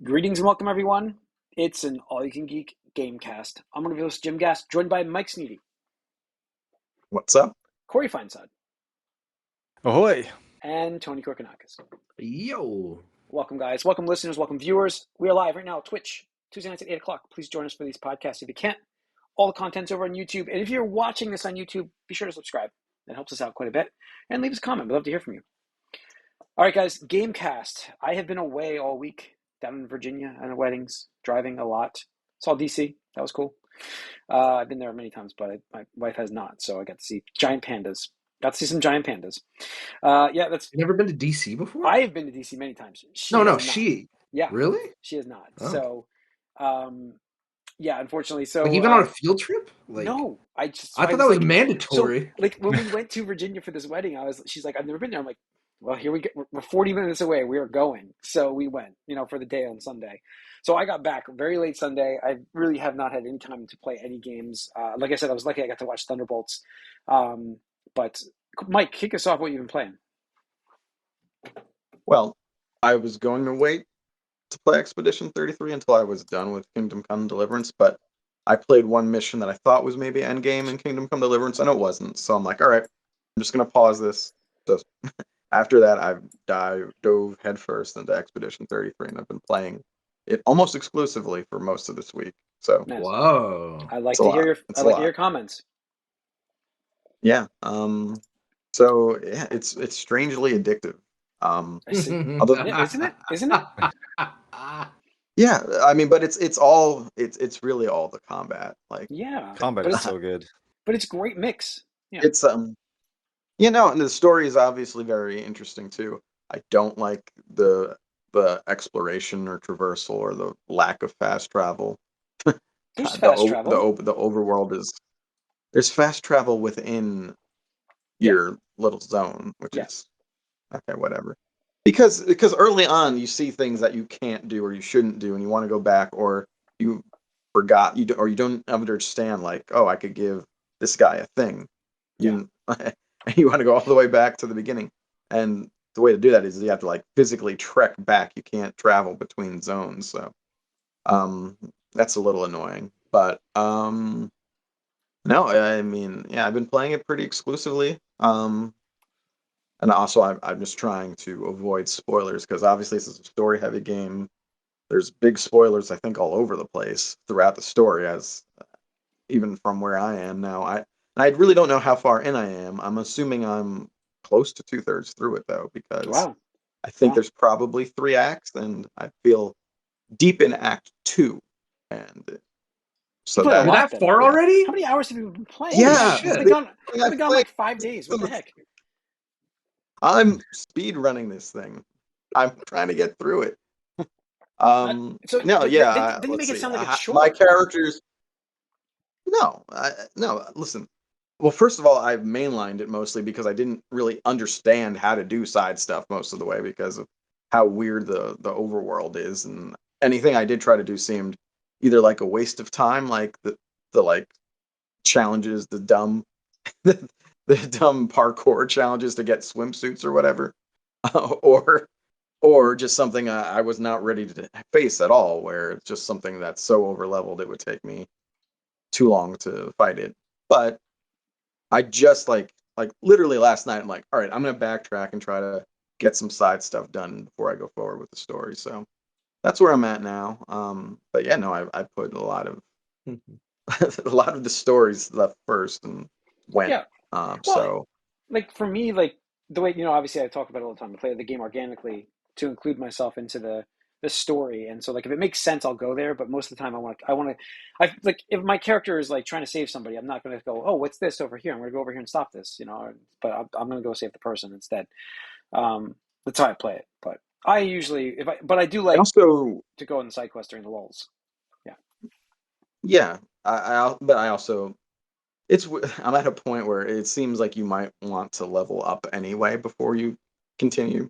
Greetings and welcome, everyone. It's an all-you-can-geek Gamecast. I'm one of your hosts, Jim Gass, joined by Mike Sneedy, What's up? Corey Feinsod, Ahoy! and Tony Korkanakis. Yo! Welcome, guys. Welcome, listeners. Welcome, viewers. We are live right now on Twitch, Tuesday nights at 8 o'clock. Please join us for these podcasts if you can't. All the content's over on YouTube. And if you're watching this on YouTube, be sure to subscribe. That helps us out quite a bit. And leave us a comment. We'd love to hear from you. All right, guys. Gamecast. I have been away all week, down in Virginia at weddings, driving a lot. Saw DC. That was cool. I've been there many times, but my wife has not, so I got to see giant pandas. Got to see some giant pandas. That's. You never been to DC before? I have been to DC many times. She. Yeah. Really? She has not. Oh. So, unfortunately. So like even on a field trip? No, I thought that was mandatory. So, when we went to Virginia for this wedding, she's like, I've never been there. I'm like, well, here we go. We're 40 minutes away. We are going. So we went, for the day on Sunday. So I got back very late Sunday. I really have not had any time to play any games. Like I said, I was lucky I got to watch Thunderbolts. But Mike, kick us off what you've been playing. Well, I was going to wait to play Expedition 33 until I was done with Kingdom Come Deliverance, but I played one mission that I thought was maybe endgame in Kingdom Come Deliverance, and it wasn't. So I'm like, all right, I'm just going to pause this. So after that, I've dove headfirst into Expedition 33, and I've been playing it almost exclusively for most of this week. So Nice. Whoa! I like to hear your comments. Yeah. So yeah, it's strangely addictive. Isn't it? Yeah, I mean, but it's really all the combat. Like, yeah, combat is so good. But it's a great mix. Yeah. It's and the story is obviously very interesting too. I don't like the exploration or traversal or the lack of fast travel. There's fast travel. The overworld there's fast travel within your little zone, which is okay, whatever. Because early on you see things that you can't do or you shouldn't do, and you want to go back, or you forgot you don't understand, like, oh, I could give this guy a thing. You want to go all the way back to the beginning, and the way to do that is you have to like physically trek back. You can't travel between zones, so that's a little annoying. But no, I mean, I've been playing it pretty exclusively. And also, I'm just trying to avoid spoilers because obviously this is a story-heavy game. There's big spoilers, I think, all over the place throughout the story, as even from where I am now. I really don't know how far in I am. I'm assuming I'm close to 2/3 through it, though, because I think there's probably 3 acts, and I feel deep in Act 2. And so you're that far already? How many hours have you been playing? Yeah, I've been gone like 5 days. What the heck? I'm speed running this thing. I'm trying to get through it. Didn't you make it sound like it's short? My characters. No. Listen. Well, first of all, I've mainlined it mostly because I didn't really understand how to do side stuff most of the way because of how weird the overworld is, and anything I did try to do seemed either like a waste of time, like the like challenges, the dumb the dumb parkour challenges to get swimsuits or whatever, or just something I was not ready to face at all, where it's just something that's so overleveled it would take me too long to fight it. But I just like literally last night, I'm like, all right, I'm gonna backtrack and try to get some side stuff done before I go forward with the story. So that's where I'm at now. But yeah, no, I put a lot of a lot of the stories left first and went. Yeah. So, like for me, like the way obviously I talk about it all the time. I play the game organically to include myself into the story, and so like if it makes sense, I'll go there. But most of the time, I like if my character is like trying to save somebody, I'm not going to go, oh, what's this over here? I'm going to go over here and stop this, But I'm going to go save the person instead. That's how I play it. But I usually, but I do like also to go on the side quest during the lulls. Yeah, but I also. I'm at a point where it seems like you might want to level up anyway before you continue,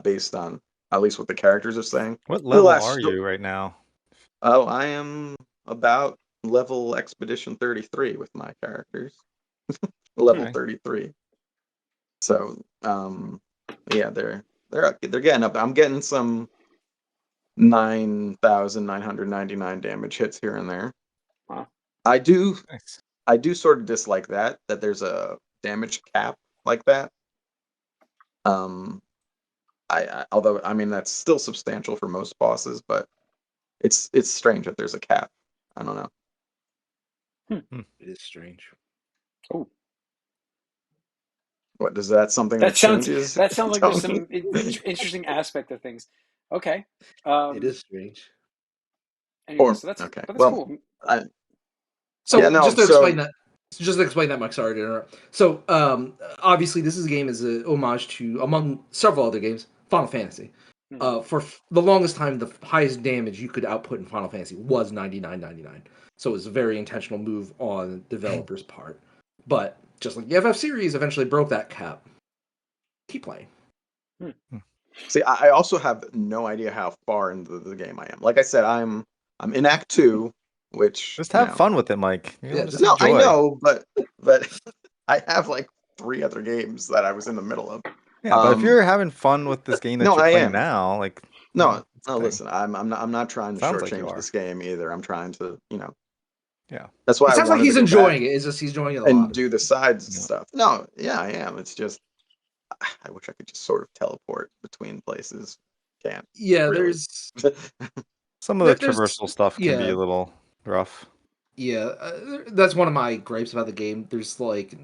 based on at least what the characters are saying. What level are you right now? Oh, I am about level Expedition 33 with my characters. Level 33. So, yeah, they're getting up. I'm getting some 9,999 damage hits here and there. Wow. I do Nice. sort of dislike that there's a damage cap like that. Although I mean that's still substantial for most bosses, but it's strange that there's a cap. I don't know. It is strange. Oh, What is that? Something that sounds changes? like there's Tony? some interesting aspect of things. Okay. It is strange. Anyway, Or so that's okay. but that's Well, cool. So Yeah, no, just to so- explain that, Mike. Sorry to interrupt. So obviously, this game is a homage to, among several other games, Final Fantasy. For the longest time, the highest damage you could output in Final Fantasy was 99.99. So it was a very intentional move on developers' part. But just like the FF series eventually broke that cap. Keep playing. See, I also have no idea how far into the game I am. Like I said, I'm in Act 2, which Just have fun with it, Mike. You know, Yeah, just No, enjoy. I know, but I have like 3 other games that I was in the middle of. Yeah, but if you're having fun with this game that No, you're I playing am. now, like No, it's a thing. listen, I'm not trying to Sounds like you shortchange are. this game either. I'm trying to, Yeah. That's why It I sounds like wanted he's to go enjoying back it. It's just he's enjoying it a and lot. do the sides Yeah. stuff. No, yeah, I am. It's just I wish I could just sort of teleport between places. Can't. Yeah, really. there's Some of the there's- traversal stuff can be yeah. a little rough. Yeah, that's one of my gripes about the game. There's like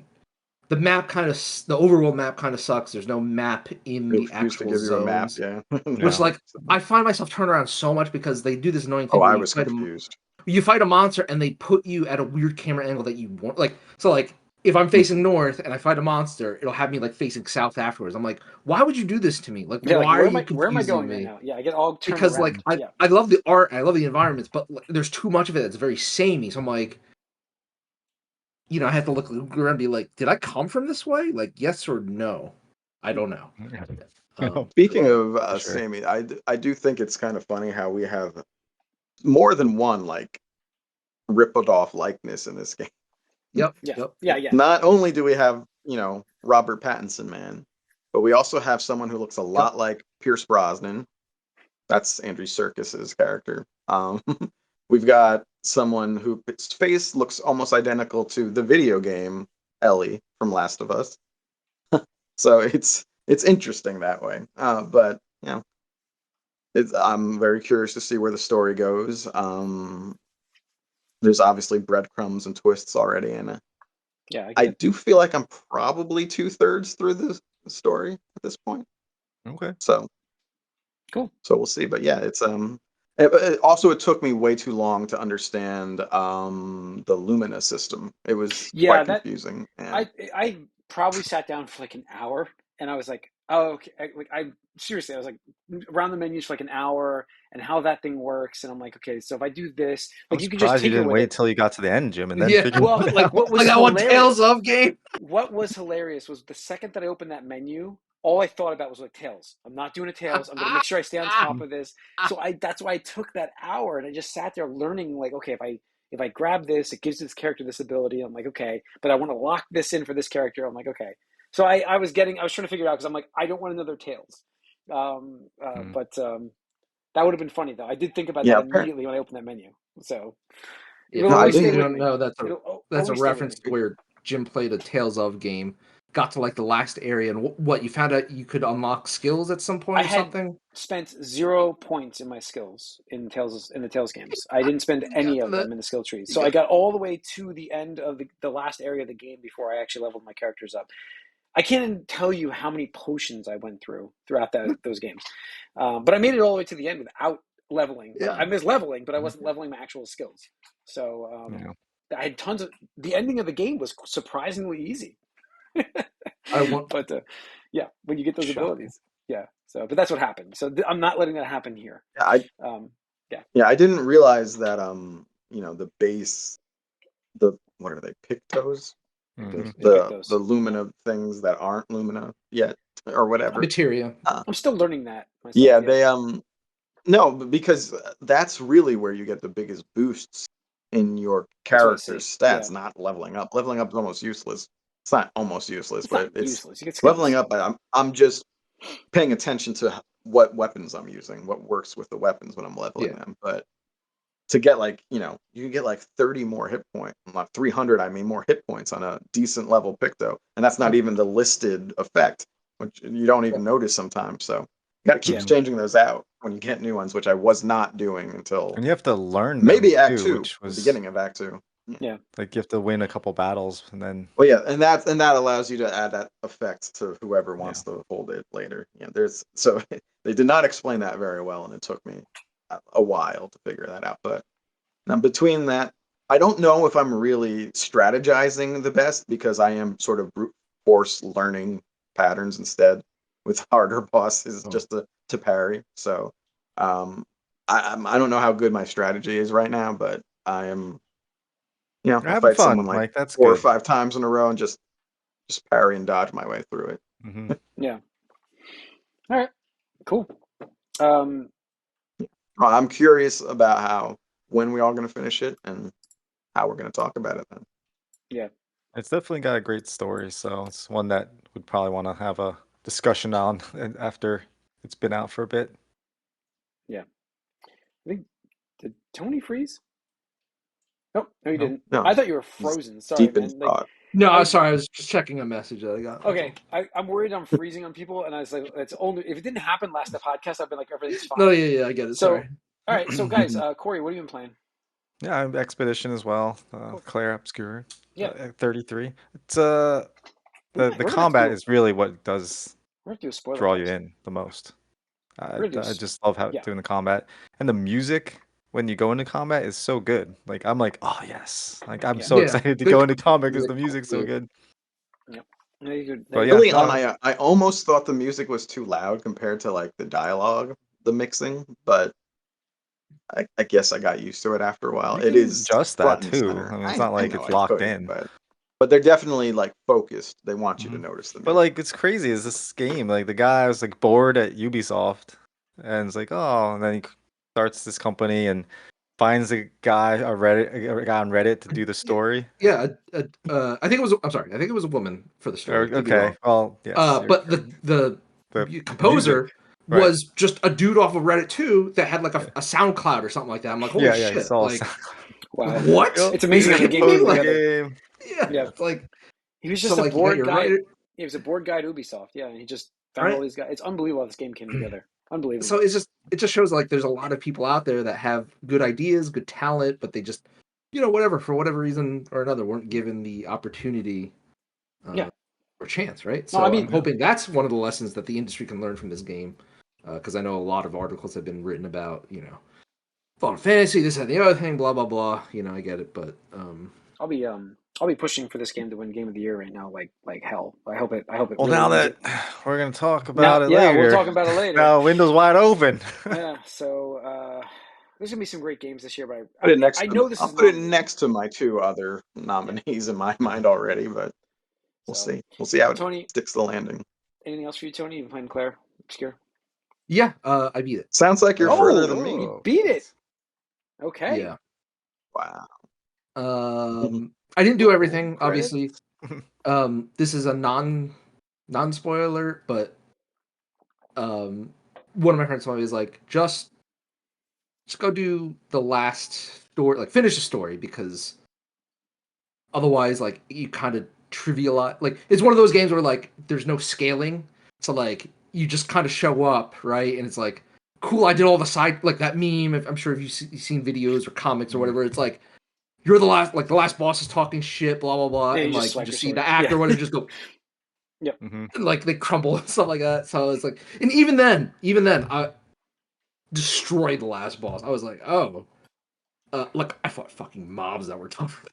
the overall map kind of sucks. There's no map in They the refuse to actual give you a map. zones, Yeah. which Yeah. like I find myself turned around so much because they do this annoying thing. Oh, where I you was fight confused. You fight a monster and they put you at a weird camera angle that you want. Like if I'm facing north and I fight a monster, it'll have me like facing south afterwards. I'm like, why would you do this to me? Like, Yeah, why are you where am I confusing going me? right now? Yeah, I get all turned Because around. like I love the art, I love the environments, but there's too much of it that's very samey. So I'm like, I have to look around and be like, did I come from this way? Like, yes or no? I don't know. Speaking of sure. Sammy, I do think it's kind of funny how we have more than one like rippled off likeness in this game. Yep. Yeah. Not only do we have Robert Pattinson, man, but we also have someone who looks a lot like Pierce Brosnan. That's Andy Serkis's character. We've got someone whose face looks almost identical to the video game Ellie from Last of Us. So it's interesting that way. But I'm very curious to see where the story goes. There's obviously breadcrumbs and twists already in it. Yeah, I do feel like I'm probably 2/3 through the story at this point. Okay. So cool. So we'll see. But yeah, it's it took me way too long to understand the Lumina system. It was quite confusing. And I probably sat down for like an hour and I was like, oh, okay. I seriously, I was like around the menus for like an hour and how that thing works. And I'm like, okay, so if I do this, like I'm you can just surprised you tinker didn't with wait it. till you got to the end, Jim, and then Yeah. figure Well, it like out. what was Like that one hilarious? Tales of game. What was hilarious was the second that I opened that menu, all I thought about was like Tails. I'm not doing a Tails. I'm gonna make sure I stay on top of this. So that's why I took that hour and I just sat there learning like, okay, if I grab this, it gives this character this ability. I'm like, okay, but I want to lock this in for this character. I'm like, okay. So I was trying to figure it out because I'm like, I don't want another Tails. But that would have been funny though. I did think about that immediately when I opened that menu. So Yeah, it'll always stay you with don't me. know, that's a Always stay with reference me. to where Jim played a Tales of game, got to like the last area, and what you found out you could unlock skills at some point I or had something. spent 0 points in my skills in the Tales games. I didn't spend any of them in the skill trees. So I got all the way to the end of the last area of the game before I actually leveled my characters up. I can't even tell you how many potions I went throughout those games. But I made it all the way to the end without leveling. Yeah. I was leveling, but I wasn't leveling my actual skills. So I had tons of... The ending of the game was surprisingly easy. But yeah, when you get those abilities. Yeah. So, but that's what happened. So I'm not letting that happen here. Yeah, I didn't realize that the base, what are they, Pictos? Mm-hmm. The Lumina things that aren't Lumina yet or whatever. Materia. I'm still learning that myself. Yeah, they no, because that's really where you get the biggest boosts in your character's stats, not leveling up. Leveling up is almost useless. It's not almost useless, but it's useless. You get skills. leveling up. I'm just paying attention to what weapons I'm using, what works with the weapons when I'm leveling them. But to get like, you can get like 30 more hit points, not 300, I mean, more hit points on a decent level Picto. And that's not even the listed effect, which you don't even notice sometimes. So you got to keep changing those out when you get new ones, which I was not doing until. And you have to learn maybe Act too, 2, which was the beginning of Act 2. Yeah. Like you have to win a couple battles and then. Well, yeah, and that allows you to add that effect to whoever wants to hold it later. So they did not explain that very well, and it took me a while to figure that out. But now between that, I don't know if I'm really strategizing the best because I am sort of brute force learning patterns instead with harder bosses just to parry. So I don't know how good my strategy is right now, but I am. I'll fight someone like that's 4 good. or 5 times in a row and just parry and dodge my way through it. Mm-hmm. Yeah. All right. Cool. I'm curious about when we're all going to finish it and how we're going to talk about it then. Yeah. It's definitely got a great story, so it's one that would probably want to have a discussion on after it's been out for a bit. Yeah. I think, did Tony freeze? Nope, no, you No. didn't. No. I thought you were frozen. Sorry, Deep in man. Like, thought. No, sorry, I was just checking a message that I got. okay, I'm worried I'm freezing on people, and I was like, it's only if it didn't happen last podcast, I've been like, everything's fine. No, yeah, I get it. So, Sorry. all right, so guys, Corey, what have you been playing? Yeah, I'm Expedition as well. Cool. Clair Obscur. Yeah. 33. It's the combat is really what does draw you in the most. I just love how doing the combat, and the music when you go into combat is so good. Like I'm like, oh yes, like I'm so excited to go into combat because the music's so good. Yep. No, you could. But early on, I almost thought the music was too loud compared to like the dialogue, the mixing, but I guess I got used to it after a while. It is just that too. I mean, it's not like it's locked in, but they're definitely like focused. They want you to notice them. But like, it's crazy. Is this game like the guy was like bored at Ubisoft, and it's like, oh, and then he starts this company and finds a guy on Reddit to do the story. Yeah, I think it was. I'm sorry, I think it was a woman for the story. Okay, well, yes. But the composer was just a dude off of Reddit too that had like a SoundCloud or something like that. I'm like, holy shit! Like, wow, what? It's amazing how the game goes together. Yeah, it's like he was just a bored guy. He was a bored guy at Ubisoft. Yeah, and he just found all these guys. It's unbelievable how this game came together. Unbelievable. So it just shows like there's a lot of people out there that have good ideas, good talent, but they just for whatever reason or another weren't given the opportunity or chance, right? So I'm hoping that's one of the lessons that the industry can learn from this game, because I know a lot of articles have been written about Final Fantasy, this and the other thing, blah blah blah. I get it, but I'll be pushing for this game to win Game of the Year right now, like hell. I hope it. Well, really now that we're gonna talk about it later. Yeah, we'll talk about it later. Now, window's wide open. Yeah, so there's gonna be some great games this year, but I'll put it next to my 2 other nominees in my mind already, but we'll see. We'll see how it sticks the landing. Anything else for you, Tony? You been playing Clair Obscur? Yeah, I beat it. Sounds like you're further than me. You beat it. Okay. Yeah. Wow. I didn't do everything, obviously. This is a non-spoiler, but one of my friends told me is like just go do the last story, like finish the story, because otherwise like you kind of trivialize, like it's one of those games where like there's no scaling, so like you just kind of show up, right? And it's like, cool, I did all the side, like that meme, I'm sure if you've seen videos or comics or whatever, it's like you're the last boss is talking shit, blah blah blah, and like you just see the actor or whatever just go and like they crumble and stuff like that. So it's like, and even then I destroyed the last boss. I was like, look, I fought fucking mobs that were tougher.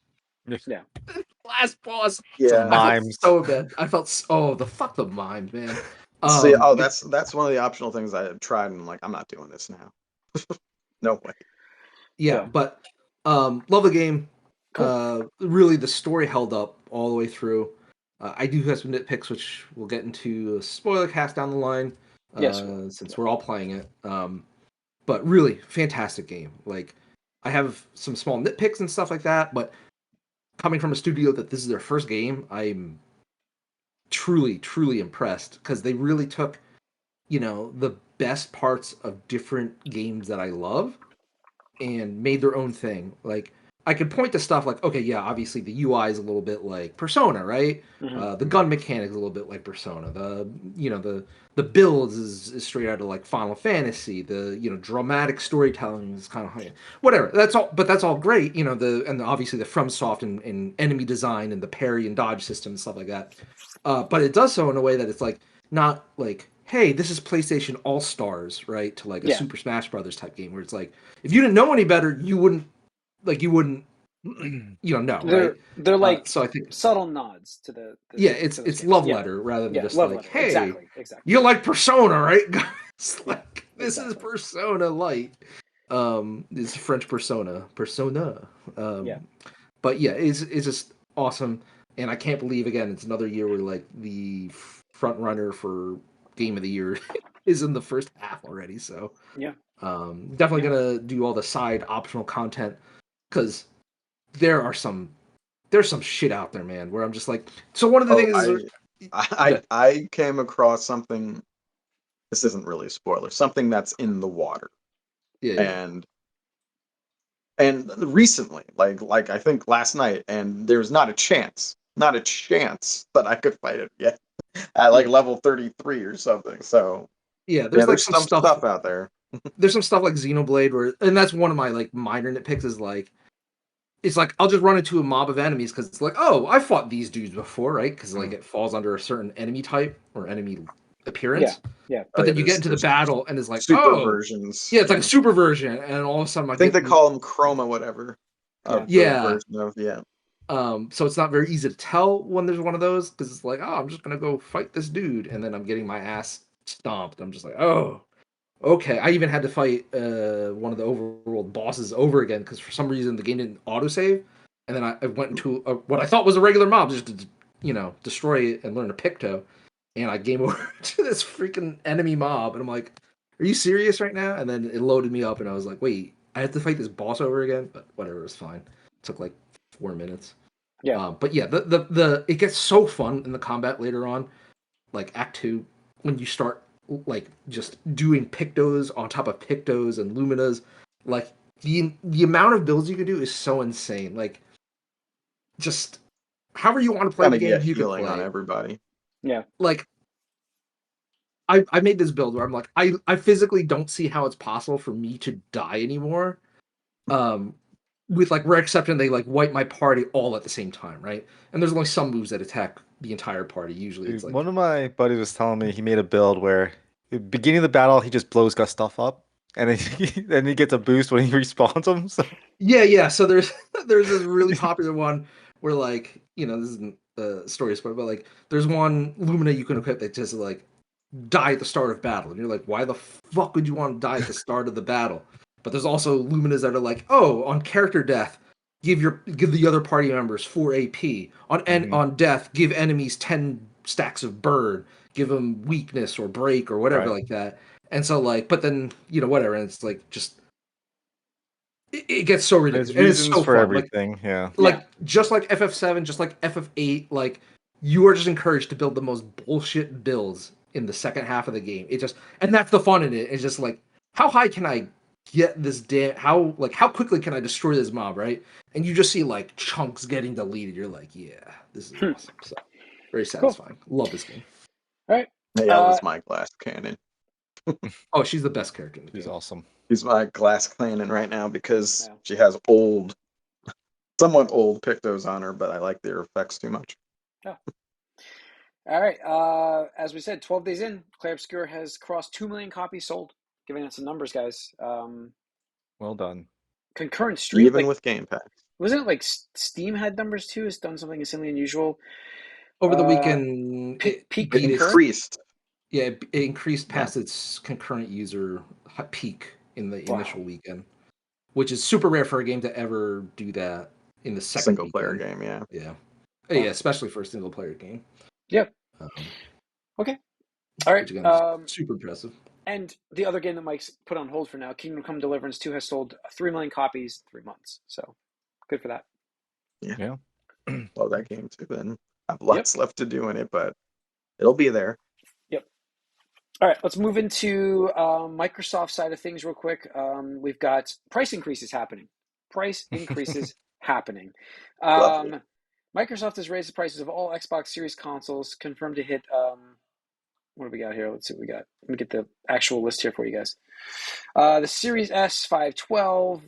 Yeah. Last boss. Yeah. Mimes. So bad. I felt the mimes, man. See, that's one of the optional things I have tried, and I'm like, I'm not doing this now. No way. Yeah, but love the game. Cool. Really, the story held up all the way through. I do have some nitpicks, which we'll get into a spoiler cast down the line. Since we're all playing it. But really, fantastic game. Like, I have some small nitpicks and stuff like that, but coming from a studio that this is their first game, I'm truly, truly impressed, because they really took, the best parts of different games that I love and made their own thing. Like, I could point to stuff like, okay, yeah, obviously the UI is a little bit like Persona, right? The gun mechanic is a little bit like Persona. The builds is straight out of like Final Fantasy. The dramatic storytelling is kind of whatever. That's all, but that's all great. And obviously the FromSoft and enemy design and the parry and dodge system and stuff like that. But it does so in a way that it's like not like, hey, this is PlayStation All Stars, right? To like a Super Smash Brothers type game where it's like, if you didn't know any better, you wouldn't know, right? They're like so I think subtle nods to the it's love letter rather than just like, letter. hey, exactly. You like Persona, right, guys? Like, this exactly. is Persona Light. It's French Persona. But yeah, it's just awesome, and I can't believe again it's another year where like the front runner for Game of the Year is in the first half already. So definitely gonna do all the side optional content because there's some shit out there, man, where I'm just like, so one of the things is I came across something. This isn't really a spoiler. Something that's in the water. And recently, like I think last night, and there's not a chance that I could fight it yet at like level 33 or something. So there's like some stuff out there. There's some stuff like Xenoblade where, and that's one of my like minor nitpicks is like, it's like I'll just run into a mob of enemies because it's like, oh, I fought these dudes before, right? Because like it falls under a certain enemy type or enemy appearance. Yeah. But then you get into the battle and it's like super versions. Yeah, it's like a super version, and all of a sudden I think they call them chroma, whatever. Version of, so it's not very easy to tell when there's one of those because it's like, oh, I'm just gonna go fight this dude, and then I'm getting my ass stomped. I'm just like, oh, okay. I even had to fight one of the overworld bosses over again because for some reason the game didn't autosave, and then I went into what I thought was a regular mob just to destroy it and learn a Picto, and I game over to this freaking enemy mob, and I'm like, are you serious right now? And then it loaded me up, and I was like, wait, I have to fight this boss over again? But whatever, it's fine. It took like 4 minutes. But yeah, the it gets so fun in the combat later on, like Act 2, when you start like just doing Pictos on top of Pictos and Luminas. Like the amount of builds you can do is so insane. Like, just however you want to play the game, you can play on everybody. Yeah. Like, I made this build where I'm like, I physically don't see how it's possible for me to die anymore. With like rare exception, they like wipe my party all at the same time, right? And there's only some moves that attack the entire party. Usually, it's like one of my buddies was telling me he made a build where at the beginning of the battle he just blows Gus stuff up, and then he gets a boost when he respawns them. So So there's this really popular one where like this isn't a story spoiler, but like there's one Lumina you can equip that just like die at the start of battle, and you're like, why the fuck would you want to die at the start of the battle? But there's also Luminas that are like, oh, on character death, give the other party members 4 AP. On death, give enemies 10 stacks of burn. Give them weakness or break or whatever like that. And so like, but then whatever, and it's like just it gets so ridiculous. And it's so for fun. Everything, like just like FF7, just like FF8, like you are just encouraged to build the most bullshit builds in the second half of the game. And that's the fun in it. It's just like, how high can I get this how quickly can I destroy this mob, right? And you just see like chunks getting deleted. You're like, yeah, this is awesome. So very satisfying. Cool. Love this game. All right. Is my glass cannon. Oh, she's the best character in the game. She's awesome. She's my glass cannon right now because she has somewhat old Pictos on her, but I like their effects too much. Oh. All right. As we said, 12 days in, Clair Obscur has crossed 2 million copies sold. Giving us some numbers, guys. Well done. Concurrent stream, even with Gamecast. Wasn't it like Steam had numbers too? It's done something insanely unusual. Over the weekend, peak it increased. Yeah, it increased past its concurrent user peak in the initial weekend, which is super rare for a game to ever do that in the second single player game. Yeah, especially for a single player game. Yep. Okay. All right. Again, super impressive. And the other game that Mike's put on hold for now, Kingdom Come Deliverance 2, has sold 3 million copies in 3 months. So good for that. Yeah. Love that game too. Then I have lots left to do in it, but it'll be there. Yep. All right, let's move into Microsoft side of things real quick. We've got price increases happening. Microsoft has raised the prices of all Xbox Series consoles, confirmed to hit. What do we got here? Let's see what we got. Let me get the actual list here for you guys. The Series S 512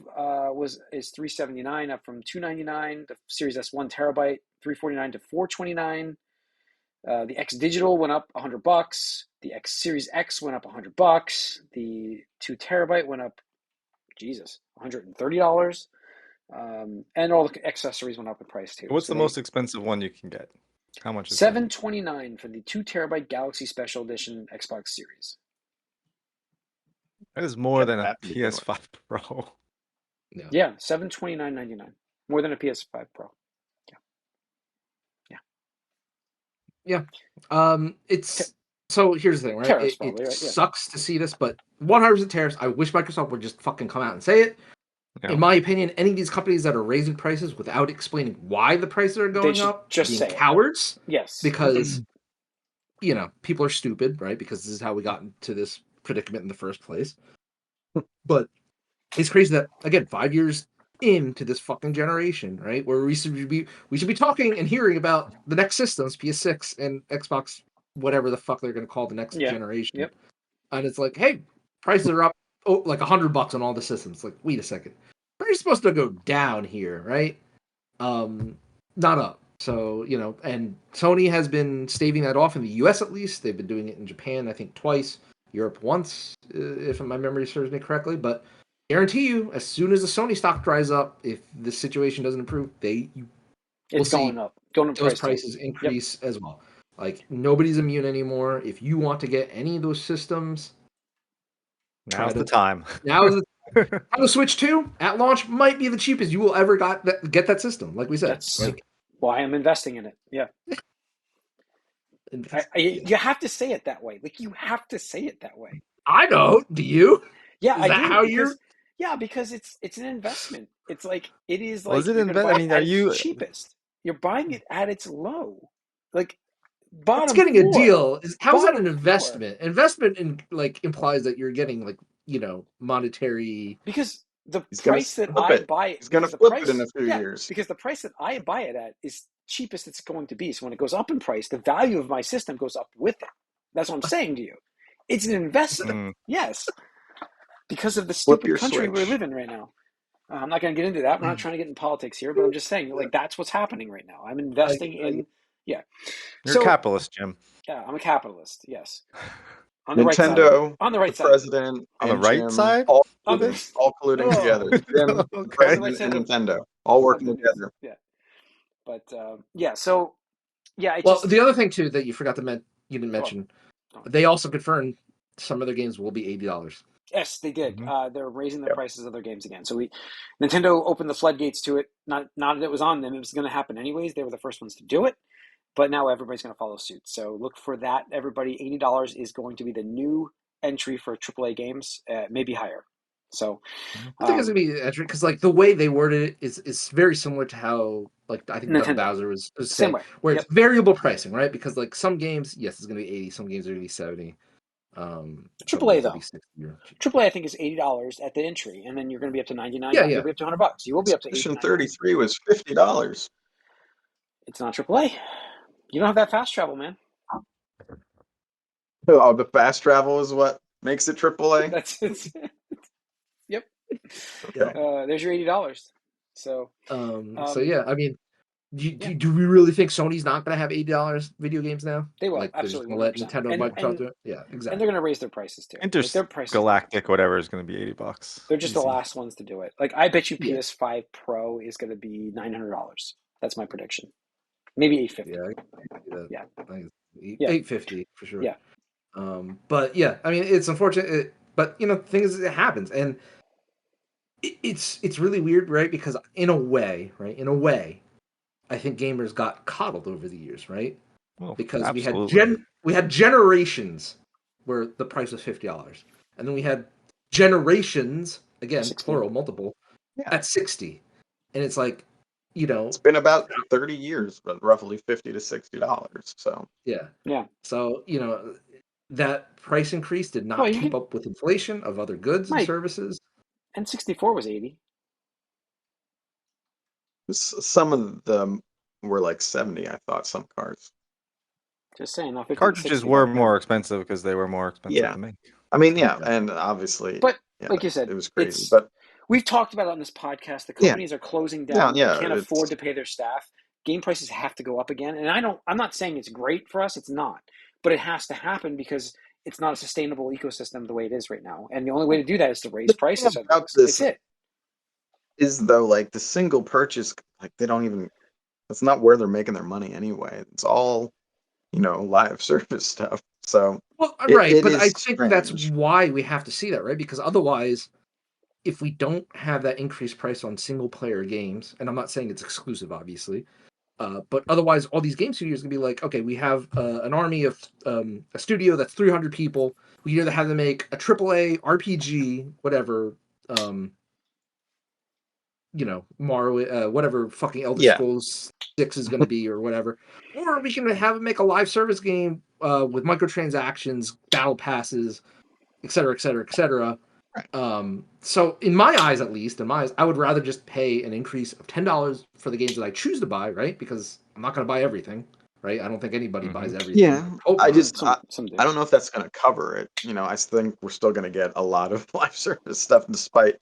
is $379, up from $299. The Series S 1 terabyte $349 to $429. The X Digital went up $100. The X Series X went up $100. The 2 terabyte went up, $130. And all the accessories went up in price too. What's the most expensive one you can get? How much is $729 for the 2 terabyte Galaxy Special Edition Xbox Series. That is more than a PS5 Pro. Yeah, $729.99. More than a PS5 Pro. Yeah. It's so here's the thing, right? Tariffs, it probably, right? sucks to see this, but 100% tariffs. I wish Microsoft would just fucking come out and say it. Yeah. In my opinion, any of these companies that are raising prices without explaining why the prices are going up, just being cowards. Yes. Because people are stupid, right? Because this is how we got into this predicament in the first place. But it's crazy that, again, 5 years into this fucking generation, right, where we should be talking and hearing about the next systems, PS6 and Xbox, whatever the fuck they're going to call the next generation. Yep. And it's like, hey, prices are up like $100 on all the systems. Like, wait a second, they're supposed to go down here, right? Not up. So, and Sony has been staving that off in the US at least. They've been doing it in Japan, I think twice, Europe once, if my memory serves me correctly. But guarantee you, as soon as the Sony stock dries up, if this situation doesn't improve, it's going up. Those prices increase as well. Like, nobody's immune anymore. If you want to get any of those systems, now's the time. Now is the Switch 2 at launch might be the cheapest you will ever get that system. Like we said, that's why I'm investing in it. Yeah. You have to say it that way. Like, you have to say it that way. I know. Do you? Yeah, I do. How you're? Yeah, because it's an investment. It's like it is like the cheapest? You're buying it at its low. Like, it's getting a deal. How is that an investment? Investment implies that you're getting monetary. Because the price that I buy it, he's going to flip it in a few years. Because the price that I buy it at is cheapest it's going to be. So when it goes up in price, the value of my system goes up with it. That's what I'm saying to you. It's an investment. Yes. Because of the stupid country we're living right now. I'm not going to get into that. We're not trying to get in politics here, but I'm just saying, that's what's happening right now. I'm investing in. Yeah. You're a capitalist, Jim. Yeah, I'm a capitalist. Yes. On the Nintendo, right side. On the right side. President, on the right Jim, side, all colluding together. Jim, okay. President, and Nintendo, all working together. Yeah. But so the other thing too that you forgot to you didn't mention, they also confirmed some of their games will be $80. Yes, they did. Mm-hmm. They're raising the prices of their games again. So Nintendo opened the floodgates to it. Not that it was on them; it was going to happen anyways. They were the first ones to do it, but now everybody's going to follow suit. So look for that. Everybody, $80 is going to be the new entry for AAA games, maybe higher. So I think it's going to be the entry because the way they worded it is very similar to how I think Bowser was saying, where it's variable pricing, right? Because some games, yes, it's going to be 80. Some games are going to be 70. AAA though. AAA I think is $80 at the entry, and then you're going to be up to $99. Yeah. You'll be up to $100. You will be up to $89. 33 was $50. It's not AAA. You don't have that fast travel, man. Oh, the fast travel is what makes it AAA. That's it. Yep. Okay. There's your $80. So. Yeah, I mean. Do we really think Sony's not going to have $80 video games now? They will. They're just going to let Nintendo and Microsoft do it? Yeah, exactly. And they're going to raise their prices too. Their prices, Galactic, whatever, is going to be $80. They're just the last ones to do it. I bet you PS5 Pro is going to be $900. That's my prediction. Maybe $850. Yeah. $850 for sure. Yeah. But yeah, I mean, it's unfortunate, but things it happens, and it's really weird, right? Because in a way, I think gamers got coddled over the years, right? Well, because absolutely. we had generations where the price was $50, and then we had generations, again, 60. Plural, multiple, at $60, and it's it's been about 30 years, but roughly $50 to $60. So yeah. So that price increase did not keep up with inflation of other goods and services. N64 was $80. Some of them were like 70, I thought, some cards. Just saying. Cartridges were more expensive because they were more expensive to make. I mean, and obviously, but like you said, it was crazy. But we've talked about it on this podcast. The companies are closing down. They can't afford to pay their staff. Game prices have to go up again. And I'm not saying it's great for us. It's not. But it has to happen because it's not a sustainable ecosystem the way it is right now. And the only way to do that is to raise prices. That's it. Is though, like, the single purchase, like, they don't even, that's not where they're making their money anyway. It's all, live service stuff. So but I think that's why we have to see that, right? Because otherwise, if we don't have that increased price on single player games, and I'm not saying it's exclusive, obviously, but otherwise, all these game studios are gonna be like, okay, we have an army of a studio that's 300 people. We either have to make a AAA RPG, whatever, Mario, whatever fucking Elder Scrolls 6 is going to be, or whatever, or we can have them make a live service game with microtransactions, battle passes, etc., etc., etc. So in my eyes, at least, I would rather just pay an increase of $10 for the games that I choose to buy, right? Because I'm not going to buy everything, right? I don't think anybody buys everything. Yeah, I don't know if that's going to cover it. I think we're still going to get a lot of live service stuff, despite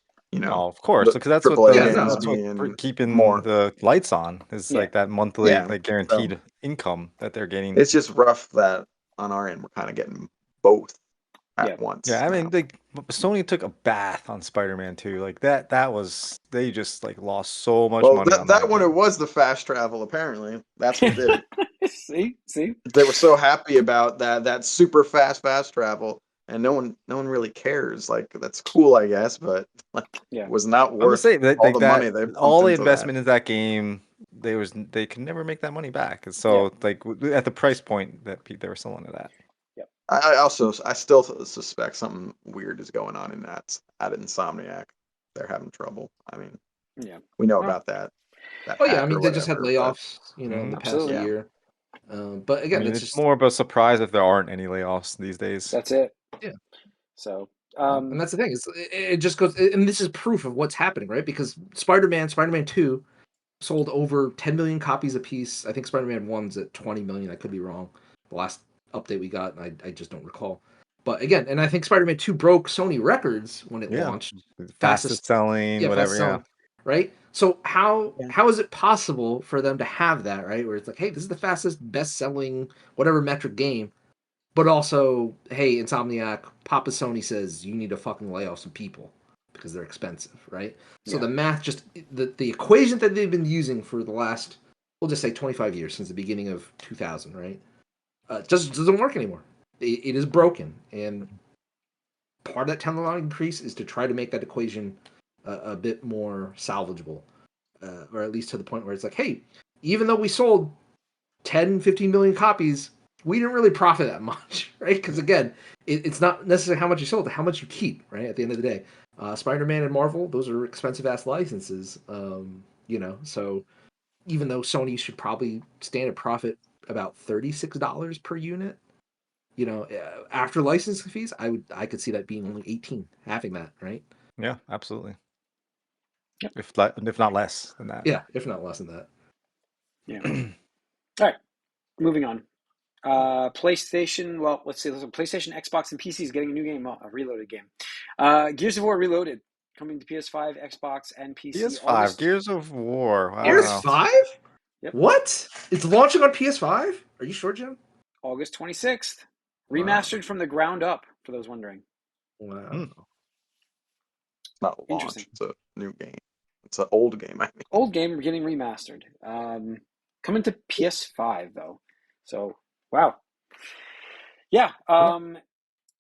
of course, because that's what we're keeping the lights on. Is like that monthly, like guaranteed income that they're getting. It's just rough that on our end we're kind of getting both at once. Yeah, I mean, Sony took a bath on Spider-Man 2. Like that was, they just like lost so much money on that one. It was the fast travel. Apparently, that's what did it. See, they were so happy about that super fast travel. And no one really cares. Like, that's cool, I guess, but it was not worth all the money they pumped all the into investment in that game. They could never make that money back. And so, like, at the price point that they were selling it at. Yep. I still suspect something weird is going on in that at Insomniac. They're having trouble. I mean, we know about that. I mean, they just had layoffs, in the past year. But again, it's just more of a surprise if there aren't any layoffs these days. That's it. Yeah. So, and that's the thing. It just goes, and this is proof of what's happening, right? Because Spider-Man 2 sold over 10 million copies a piece. I think Spider-Man 1's at 20 million. I could be wrong. The last update we got, I just don't recall. But again, and I think Spider-Man 2 broke Sony records when it launched. Fastest selling, whatever. Right? So how is it possible for them to have that, right? Where it's like, hey, this is the fastest, best-selling, whatever metric game, but also, hey, Insomniac, Papa Sony says you need to fucking lay off some people because they're expensive, right? So the math the equation that they've been using for the last, we'll just say 25 years, since the beginning of 2000, right? Just doesn't work anymore. It is broken, and part of that $10 increase is to try to make that equation a bit more salvageable, or at least to the point where it's like, hey, even though we sold 10, 15 million copies, we didn't really profit that much, right? Because again, it's not necessarily how much you sold, but how much you keep, right? At the end of the day, Spider-Man and Marvel, those are expensive ass licenses, so even though Sony should probably stand a profit about $36 per unit, after licensing fees, I could see that being only 18, having that, right? Yeah, absolutely. Yep. If not less than that. Yeah, if not less than that. Yeah. All right, moving on. PlayStation. Well, let's see. PlayStation, Xbox, and PC is getting a new game, a reloaded game. Gears of War Reloaded coming to PS5, Xbox, and PC. PS5. Gears of War. Wow. PS5? Yep. What? It's launching on PS5? Are you sure, Jim? August 26th. Remastered from the ground up, for those wondering. Wow. It's not a launch. It's a new game. It's an old game, I think. Old game getting remastered. Coming to PS5, though. So, wow. Yeah,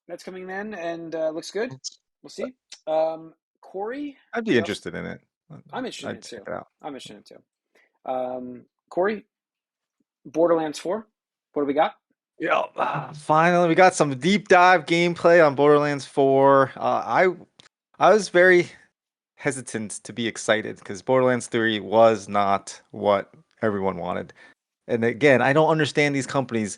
that's coming then, and looks good. We'll see. Corey? I'd be interested in it. I'm interested in it, too. I'm interested in it, too. Corey, Borderlands 4, what do we got? Yeah, finally, we got some deep dive gameplay on Borderlands 4. I was very hesitant to be excited because Borderlands 3 was not what everyone wanted. And again, I don't understand these companies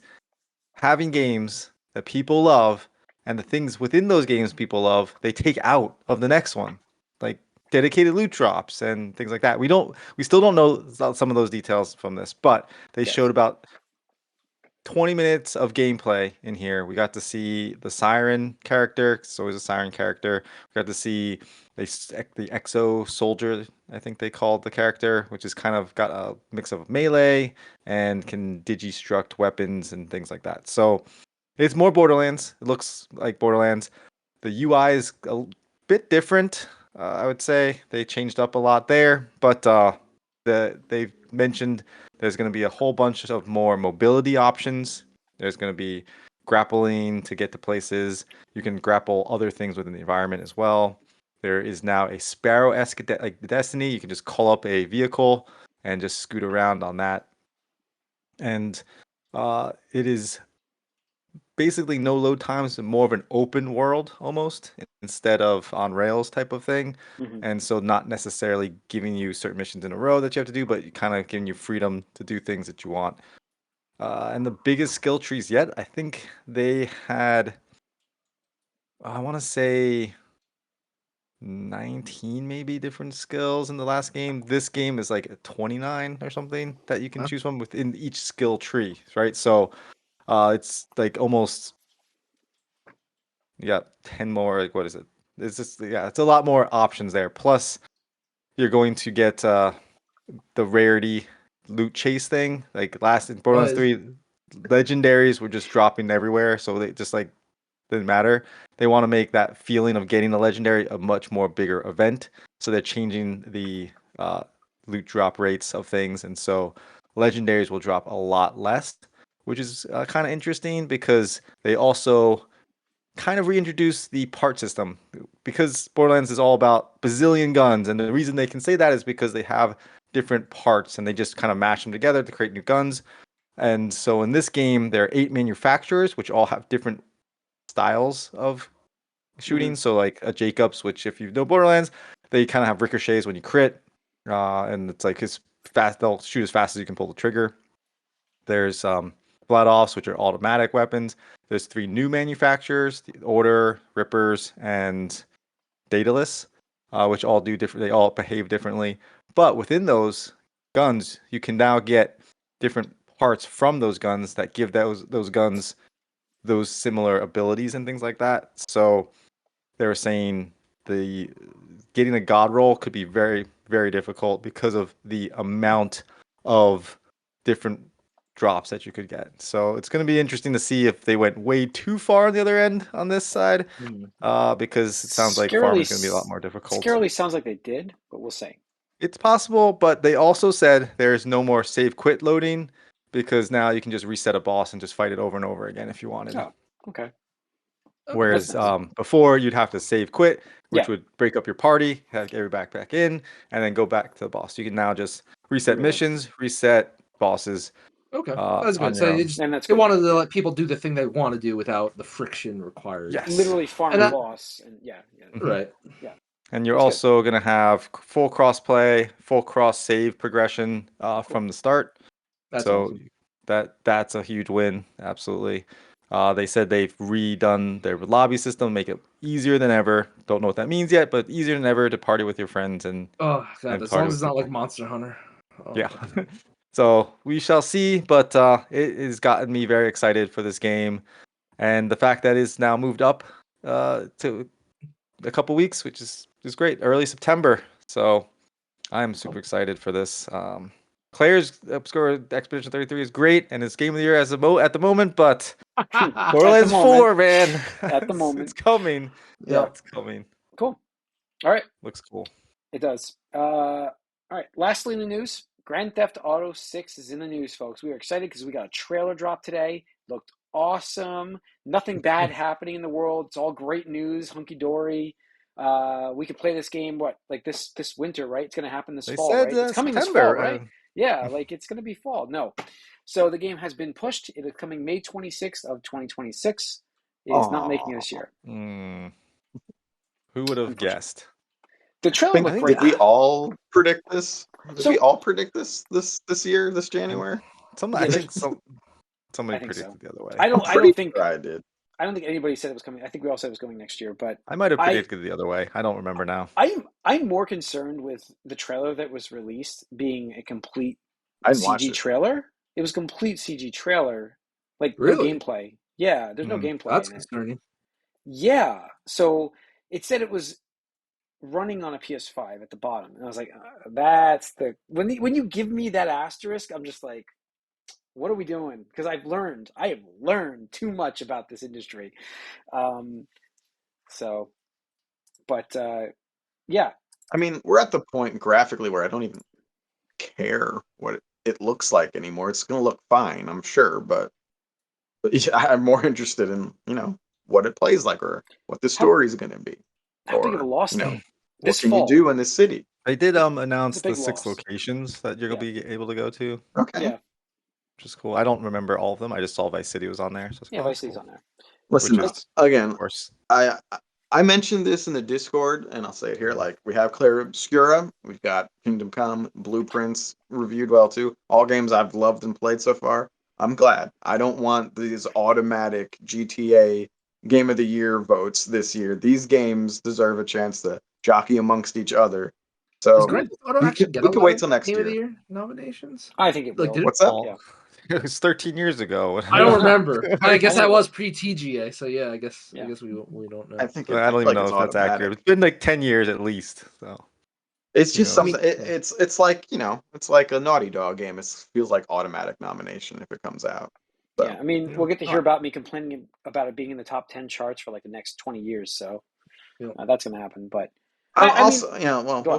having games that people love and the things within those games people love, they take out of the next one, like dedicated loot drops and things like that. We still don't know some of those details from this, but they showed about 20 minutes of gameplay in here. We got to see the Siren character. It's always a Siren character. We got to see the Exo Soldier, I think they called the character, which is kind of got a mix of melee and can digistruct weapons and things like that. So it's more Borderlands. It looks like Borderlands. The UI is a bit different, I would say. They changed up a lot there, but they've mentioned there's going to be a whole bunch of more mobility options. There's going to be grappling to get to places. You can grapple other things within the environment as well. There is now a Sparrow-esque like Destiny. You can just call up a vehicle and just scoot around on that. And it is basically no load times, more of an open world almost instead of on rails type of thing. And so not necessarily giving you certain missions in a row that you have to do, but kind of giving you freedom to do things that you want. And the biggest skill trees yet, I think they had, I want to say 19 maybe different skills in the last game. This game is like 29 or something that you can choose from within each skill tree, right? So it's like almost, you got 10 more, like what is it? It's just, yeah, it's a lot more options there. Plus you're going to get the rarity loot chase thing. Like last in Borderlands 3, legendaries were just dropping everywhere, so they just like didn't matter. They want to make that feeling of getting the legendary a much more bigger event, so they're changing the loot drop rates of things, and so legendaries will drop a lot less, which is kind of interesting because they also kind of reintroduce the part system, because Borderlands is all about bazillion guns, and the reason they can say that is because they have different parts and they just kind of mash them together to create new guns. And so in this game there are 8 manufacturers which all have different styles of shooting. So like a Jacobs, which if you know Borderlands, they kind of have ricochets when you crit, and it's like his fast, they'll shoot as fast as you can pull the trigger. There's Blood Offs, which are automatic weapons. There's 3 new manufacturers: the Order, Rippers, and Daedalus, which all do different. They all behave differently. But within those guns, you can now get different parts from those guns that give those guns those similar abilities and things like that. So they were saying getting a god roll could be very, very difficult because of the amount of different drops that you could get. So it's going to be interesting to see if they went way too far on the other end on this side, because it sounds like farming is going to be a lot more difficult. Scarily sounds like they did, but we'll see. It's possible, but they also said there's no more save quit loading, because now you can just reset a boss and just fight it over and over again if you wanted. Oh, okay. Whereas before you'd have to save quit, which would break up your party, have everybody back in, and then go back to the boss. You can now just reset missions, reset bosses. Okay, that's good. So they wanted to let people do the thing they want to do without the friction required. Yes, literally farm the boss, and right, yeah. And you're also going to have full cross-play, full cross-save progression from the start. That's so awesome. That's a huge win, absolutely. They said they've redone their lobby system, make it easier than ever. Don't know what that means yet, but easier than ever to party with your friends and as long as it's not like Monster Hunter. So we shall see, but it has gotten me very excited for this game, and the fact that it's now moved up to a couple weeks, which is great, early September. So I'm super excited for this. Clair's Obscur Expedition 33 is great, and it's game of the year at the moment, but Borderlands 4, man. At the moment. It's coming. Yeah, it's coming. Cool. All right. Looks cool. It does. All right. Lastly in the news, Grand Theft Auto 6 is in the news, folks. We are excited because we got a trailer drop today. Looked awesome. Nothing bad happening in the world. It's all great news, hunky-dory. We could play this game, this winter, right? It's going to happen this fall, right? It's coming September, this fall, right? Yeah, it's going to be fall. No. So the game has been pushed. It is coming May 26th of 2026. It is not making it this year. Who would have guessed? The trailer looked great. Did we all predict this? Did we all predict this year, this January? I think somebody predicted the other way. I don't think I did. I don't think anybody said it was coming. I think we all said it was going next year, but I might have predicted it the other way. I don't remember now. I'm more concerned with the trailer that was released being a complete CG trailer. It was a complete CG trailer, like really? no gameplay. Yeah, there's no gameplay. That's in concerning. It. Yeah, so it said it was running on a PS5 at the bottom, and I was like, that's the when you give me that asterisk, I'm just like, what are we doing? Because I have learned too much about this industry. Yeah. I mean, we're at the point graphically where I don't even care what it looks like anymore. It's going to look fine, I'm sure, but yeah, I'm more interested in, what it plays like or what the story is going to be. How big of a loss, though? What can you do in this city? They did announce the 6 locations that you're going to be able to go to. Okay. Yeah. Which is cool. I don't remember all of them. I just saw Vice City was on there. So Vice City's on there. Listen, again, I mentioned this in the Discord, and I'll say it here. Like, we have Clair Obscur, we've got Kingdom Come, Blueprints reviewed well too. All games I've loved and played so far. I'm glad. I don't want these automatic GTA Game of the Year votes this year. These games deserve a chance to jockey amongst each other. So we can wait till next Game year. of the Year nominations? I think it will. What's up? Yeah. It was 13 years ago. I don't remember. I guess that was pre-TGA, so yeah, I guess we don't know. I think I don't even know if that's accurate. It's been like 10 years at least. So it's just something. It's like it's like a Naughty Dog game. It feels like automatic nomination if it comes out. So. Yeah, I mean, we'll get to hear about me complaining about it being in the top 10 charts for like the next 20 years. So that's going to happen. But we'll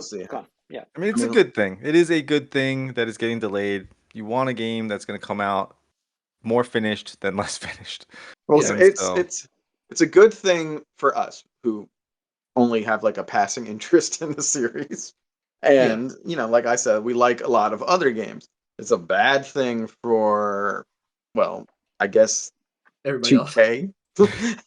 see. Go on. Yeah, I mean, it's a good thing. It is a good thing that it's getting delayed. You want a game that's going to come out more finished than less finished. Well, it's a good thing for us who only have like a passing interest in the series, and like I said, we like a lot of other games. It's a bad thing for, well, I guess everybody 2K. Else.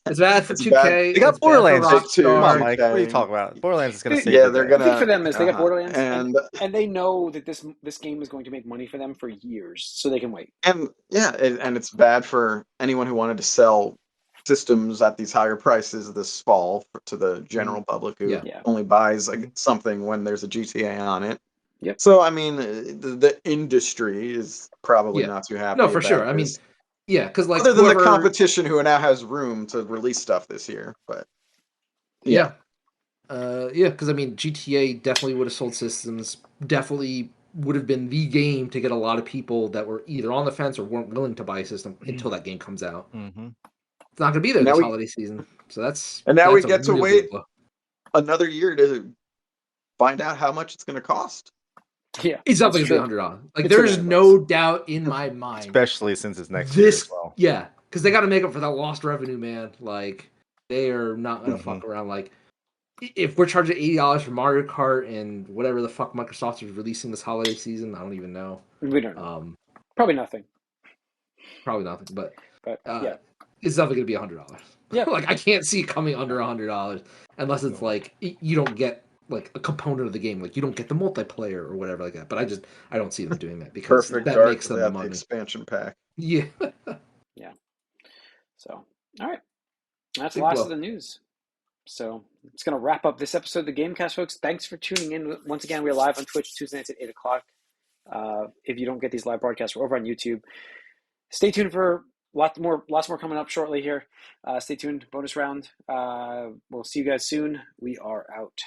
It's bad for 2K. They got Borderlands too. Come on, Mike. What are you talking about? Borderlands is going to save. Yeah, they're going to. The thing for them is they got Borderlands, and they know that this game is going to make money for them for years, so they can wait. And and it's bad for anyone who wanted to sell systems at these higher prices this fall to the general public who only buys something when there's a GTA on it. Yep. So I mean, the industry is probably not too happy. No, for sure. I mean. Yeah, because like other than the competition, who now has room to release stuff this year, but because I mean GTA definitely would have sold systems. Definitely would have been the game to get a lot of people that were either on the fence or weren't willing to buy a system until that game comes out. Mm-hmm. It's not going to be there this holiday season, so that's we get to wait another year to find out how much it's going to cost. Yeah, it's definitely going to be $100. Like there's no doubt in my mind, especially since it's next year as well. Yeah, because they got to make up for that lost revenue, man. Like they are not going to fuck around. Like if we're charging $80 for Mario Kart and whatever the fuck Microsoft is releasing this holiday season, I don't even know. We don't know. Probably nothing. But it's definitely going to be $100. Yeah, like I can't see it coming under $100 unless it's like you don't get like a component of the game, like you don't get the multiplayer or whatever like that. But I don't see them doing that because that makes them the money. Expansion pack. Yeah. Yeah. So, all right, that's the last of the news. So it's going to wrap up this episode of the Gamecast, folks. Thanks for tuning in. Once again, we're live on Twitch Tuesday nights at 8:00. If you don't get these live broadcasts, we're over on YouTube. Stay tuned for lots more coming up shortly here. Stay tuned. Bonus round. We'll see you guys soon. We are out.